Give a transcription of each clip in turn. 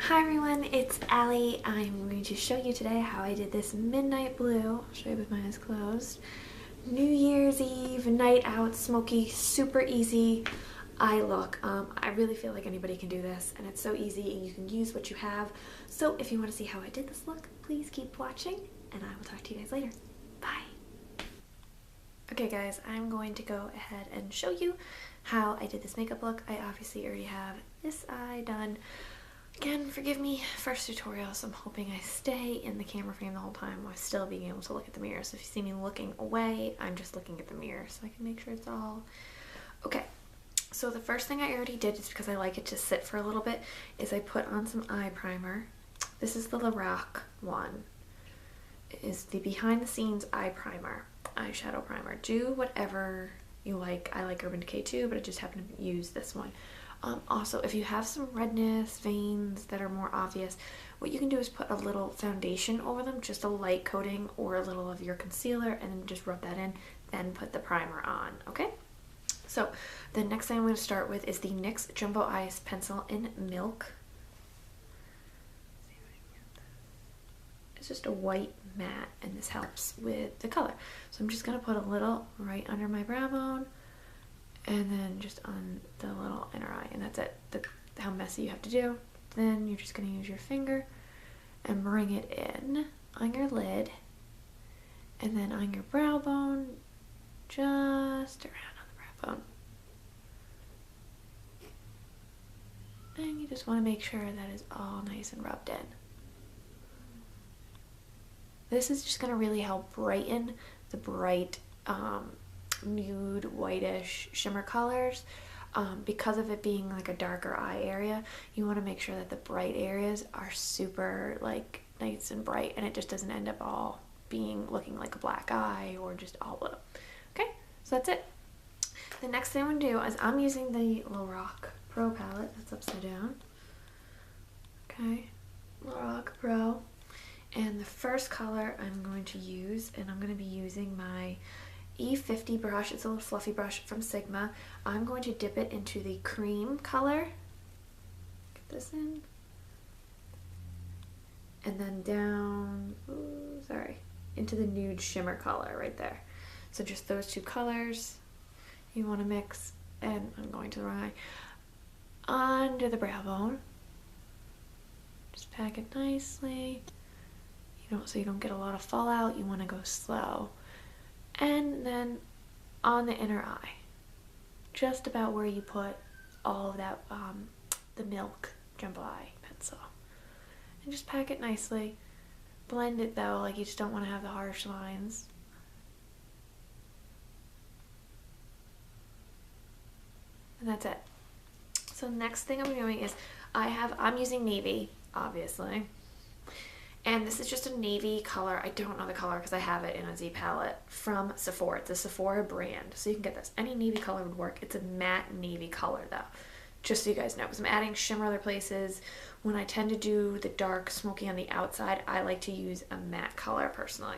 Hi everyone, it's Allie. I'm going to show you today how I did this midnight blue. I'll show you with my eyes closed. New Year's Eve, night out, smoky, super easy eye look. I really feel like anybody can do this and it's so easy and you can use what you have. So if you want to see how I did this look, please keep watching and I will talk to you guys later. Bye. Okay guys, I'm going to go ahead and show you how I did this makeup look. I obviously already have this eye done. Again, forgive me, first tutorial, so I'm hoping I stay in the camera frame the whole time while still being able to look at the mirror. So if you see me looking away, I'm just looking at the mirror so I can make sure it's all okay. So the first thing I already did, just because I like it to sit for a little bit, is I put on some eye primer. This is the Lorac one. It is the behind the scenes eye primer, eyeshadow primer. Do whatever you like. I like Urban Decay too, but I just happen to use this one. Also, if you have some redness, veins that are more obvious, what you can do is put a little foundation over them, just a light coating or a little of your concealer, and then just rub that in, then put the primer on, okay? So the next thing I'm going to start with is the NYX Jumbo Eyes Pencil in Milk. It's just a white matte, and this helps with the color. So I'm just going to put a little right under my brow bone, and then just on the little inner eye, and that's it. How messy you have to do. Then you're just going to use your finger and bring it in on your lid, and then on your brow bone, just around on the brow bone. And you just want to make sure that is all nice and rubbed in. This is just going to really help brighten the bright nude whitish shimmer colors. Because of it being like a darker eye area, you want to make sure that the bright areas are super like nice and bright, and it just doesn't end up all looking like a black eye or just all blue. Okay, so that's it. The next thing I'm going to do is I'm using the Lorac Pro palette. That's upside down. Okay, Lorac Pro. And the first color I'm going to use, and I'm going to be using my E50 brush. It's a little fluffy brush from Sigma. I'm going to dip it into the cream color. Get this in. And then down, into the nude shimmer color right there. So just those two colors you want to mix, and I'm going to the right under the brow bone. Just pack it nicely. So you don't get a lot of fallout. You want to go slow. And then on the inner eye, just about where you put all of that, the Milk Jumbo Eye Pencil. And just pack it nicely. Blend it though, like you just don't want to have the harsh lines. And that's it. So next thing I'm doing is I'm using navy, obviously. And this is just a navy color. I don't know the color because I have it in a Z palette from Sephora. It's a Sephora brand, so you can get this. Any navy color would work. It's a matte navy color though, just so you guys know, because I'm adding shimmer other places. When I tend to do the dark smoky on the outside, I like to use a matte color personally.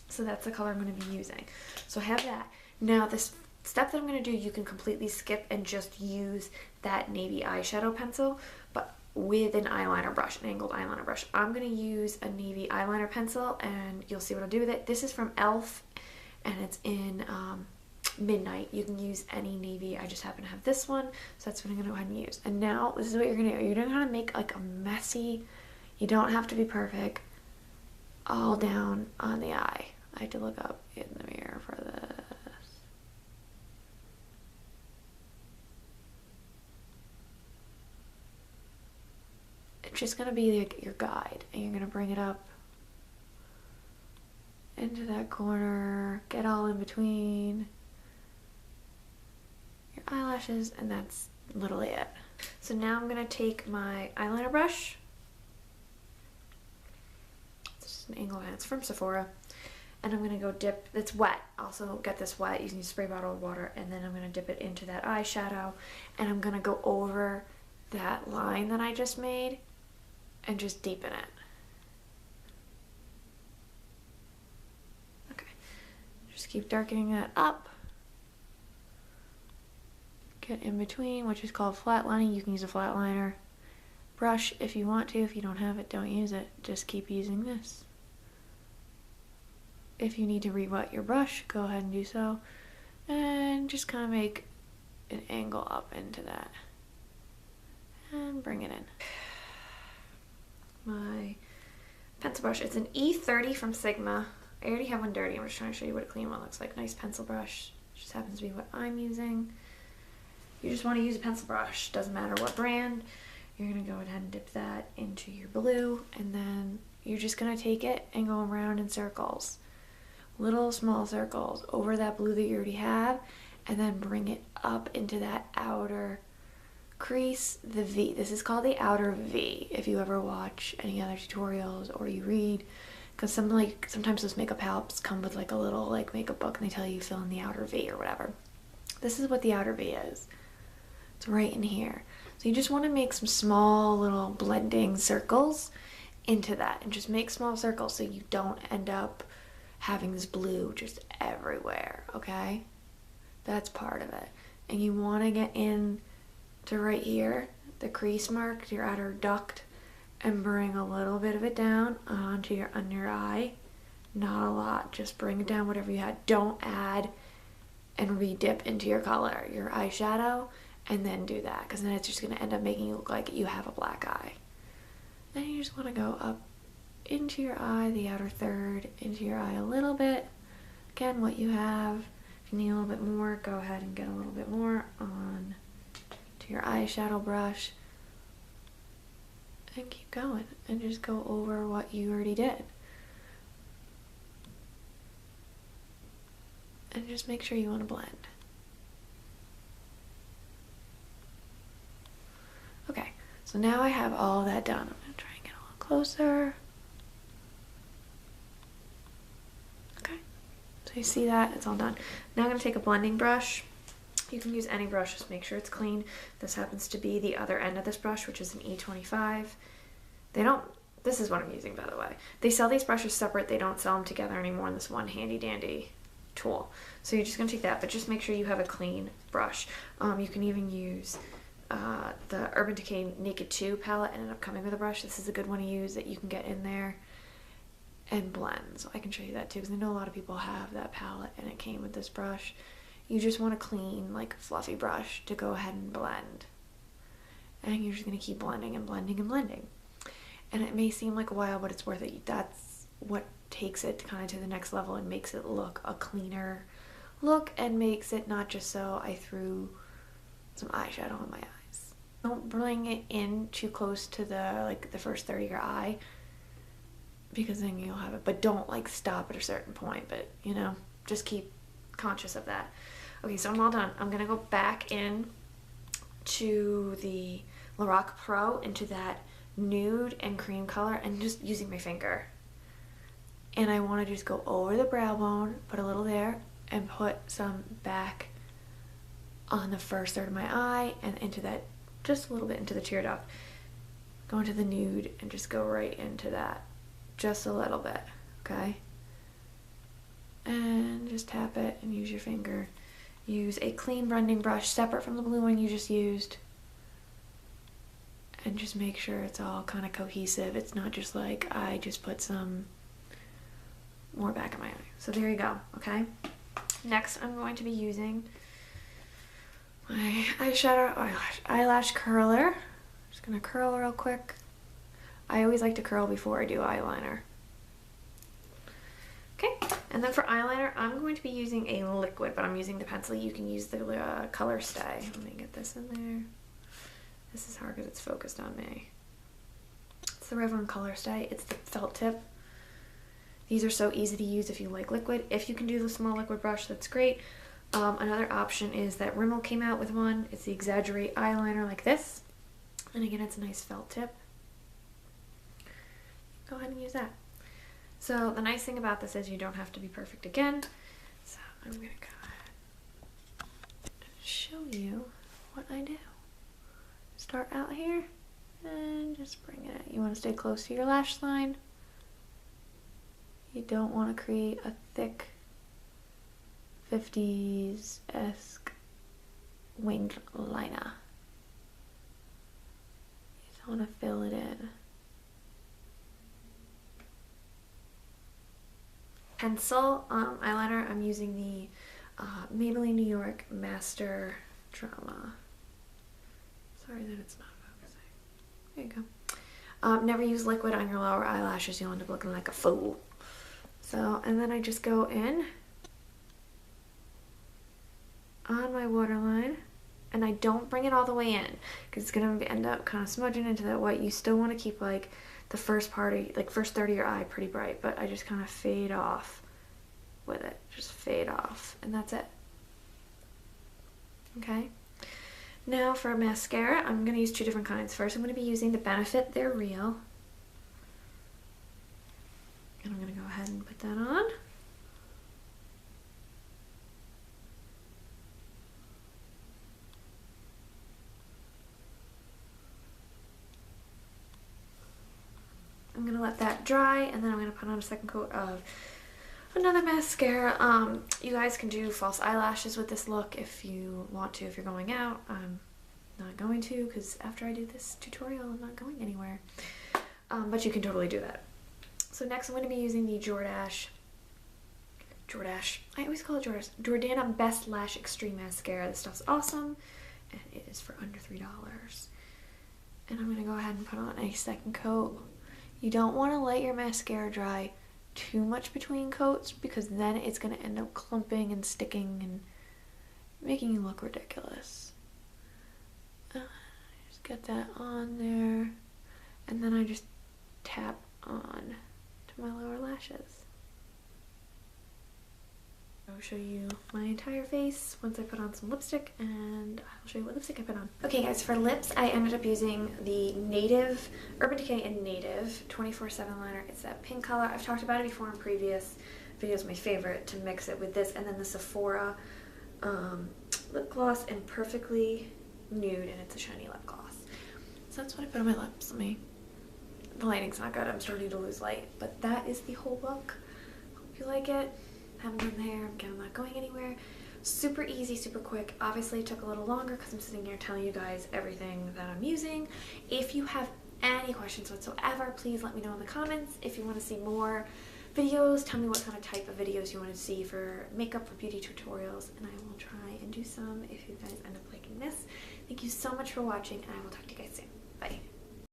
So that's the color I'm going to be using. So I have that. Now this step that I'm going to do, you can completely skip and just use that navy eyeshadow pencil, but with an eyeliner brush, an angled eyeliner brush. I'm going to use a navy eyeliner pencil, and you'll see what I'll do with it. This is from e.l.f. and it's in Midnight. You can use any navy. I just happen to have this one, so that's what I'm going to go ahead and use. And now this is what you're going to do. You're going to kind of make like a messy, you don't have to be perfect, all down on the eye. I had to look up in the mirror for this. It's just going to be like your guide, and you're going to bring it up into that corner, get all in between your eyelashes, and that's literally it. So now I'm going to take my eyeliner brush. It's just an angled one. It's from Sephora. And I'm going to go dip, it's wet, also get this wet using a spray bottle of water, and then I'm going to dip it into that eyeshadow, and I'm going to go over that line that I just made and just deepen it. Okay, just keep darkening that up. Get in between, which is called flatlining. You can use a flat liner. brush if you want to. If you don't have it, don't use it. Just keep using this. If you need to re-wet your brush, go ahead and do so. And just kind of make an angle up into that. And bring it in. My pencil brush, it's an E30 from Sigma. I already have one dirty. I'm just trying to show you what a clean one looks like. Nice pencil brush. Just happens to be what I'm using. You just want to use a pencil brush. Doesn't matter what brand. You're going to go ahead and dip that into your blue, and then you're just going to take it and go around in circles. Little small circles over that blue that you already have, and then bring it up into that outer crease, the V. This is called the outer V if you ever watch any other tutorials or you read, because sometimes those makeup palettes come with like a little like makeup book and they tell you fill in the outer V or whatever. This is what the outer V is. It's right in here. So you just want to make some small little blending circles into that, and just make small circles so you don't end up having this blue just everywhere, okay? That's part of it. And you want to get in to right here, the crease mark, your outer duct, and bring a little bit of it down onto your under eye. Not a lot, just bring it down whatever you had. Don't add and re-dip into your color, your eyeshadow, and then do that, because then it's just going to end up making you look like you have a black eye. Then you just want to go up into your eye, the outer third, into your eye a little bit. Again, what you have. If you need a little bit more, go ahead and get a little bit more on to your eyeshadow brush, and keep going, and just go over what you already did. And just make sure you want to blend. Okay, so now I have all that done. I'm going to try and get a little closer. Okay, so you see that? It's all done. Now I'm going to take a blending brush. You can use any brush, just make sure it's clean. This happens to be the other end of this brush, which is an E25. This is what I'm using, by the way. They sell these brushes separate. They don't sell them together anymore in this one handy dandy tool. So you're just going to take that, but just make sure you have a clean brush. You can even use the Urban Decay Naked 2 palette ended up coming with a brush. This is a good one to use that you can get in there and blend. So I can show you that too, because I know a lot of people have that palette and it came with this brush. You just want a clean, like fluffy brush to go ahead and blend. And you're just going to keep blending and blending and blending. And it may seem like a while, but it's worth it. That's what takes it kind of to the next level and makes it look a cleaner look, and makes it not just so I threw some eyeshadow on my eyes. Don't bring it in too close to the first third of your eye, because then you'll have it. But don't like stop at a certain point, but you know, just keep conscious of that. Okay, so I'm all done. I'm gonna go back in to the Lorac Pro, into that nude and cream color, and just using my finger. And I want to just go over the brow bone, put a little there, and put some back on the first third of my eye, and into that, just a little bit into the tear duct. Go into the nude and just go right into that, just a little bit, okay? And just tap it and use your finger. Use a clean blending brush separate from the blue one you just used, and just make sure it's all kind of cohesive. It's not just like I just put some more back in my eye. So there you go, okay? Next, I'm going to be using my eyelash curler. Just gonna curl real quick. I always like to curl before I do eyeliner. Okay, and then for eyeliner, I'm going to be using a liquid, but I'm using the pencil. You can use the Color Stay. Let me get this in there. This is hard because it's focused on me. It's the Revlon Color Stay. It's the felt tip. These are so easy to use if you like liquid. If you can do the small liquid brush, that's great. Another option is that Rimmel came out with one. It's the Exaggerate eyeliner like this. And again, it's a nice felt tip. Go ahead and use that. So the nice thing about this is you don't have to be perfect again. So I'm going to go ahead and show you what I do. Start out here and just bring it in. You want to stay close to your lash line. You don't want to create a thick 50s-esque winged liner. Use I want to fill it in. Pencil eyeliner, I'm using the Maybelline New York Master Drama. Sorry that it's not focusing. There you go. Never use liquid on your lower eyelashes. You'll end up looking like a fool. So, and then I just go in on my waterline, and I don't bring it all the way in because it's gonna end up kind of smudging into that white. You still want to keep like the first part of, like first third of your eye pretty bright, but I just kind of fade off with it. Just fade off, and that's it. Okay. Now for mascara, I'm going to use two different kinds. First, I'm going to be using the Benefit They're Real. And I'm going to go ahead and put that on. I'm going to let that dry, and then I'm going to put on a second coat of another mascara. You guys can do false eyelashes with this look if you want to, if you're going out. I'm not going to because after I do this tutorial, I'm not going anywhere. But you can totally do that. So next I'm going to be using the I always call it Jordana Best Lash Extreme Mascara. This stuff's awesome, and it is for under $3. And I'm going to go ahead and put on a second coat. You don't want to let your mascara dry too much between coats because then it's going to end up clumping and sticking and making you look ridiculous. Just get that on there, and then I just tap on to my lower lashes. I'll show you my entire face once I put on some lipstick, and I'll show you what lipstick I put on. Okay guys, for lips I ended up using the Native, Urban Decay and Native 24/7 liner. It's that pink color. I've talked about it before in previous videos, my favorite, to mix it with this, and then the Sephora lip gloss in Perfectly Nude, and it's a shiny lip gloss. So that's what I put on my lips. The lighting's not good, I'm starting to lose light, but that is the whole look. Hope you like it. Haven't done the hair, again, I'm not going anywhere. Super easy, super quick. Obviously it took a little longer because I'm sitting here telling you guys everything that I'm using. If you have any questions whatsoever, please let me know in the comments. If you want to see more videos, tell me what kind of type of videos you want to see for makeup or beauty tutorials, and I will try and do some if you guys end up liking this. Thank you so much for watching, and I will talk to you guys soon. Bye.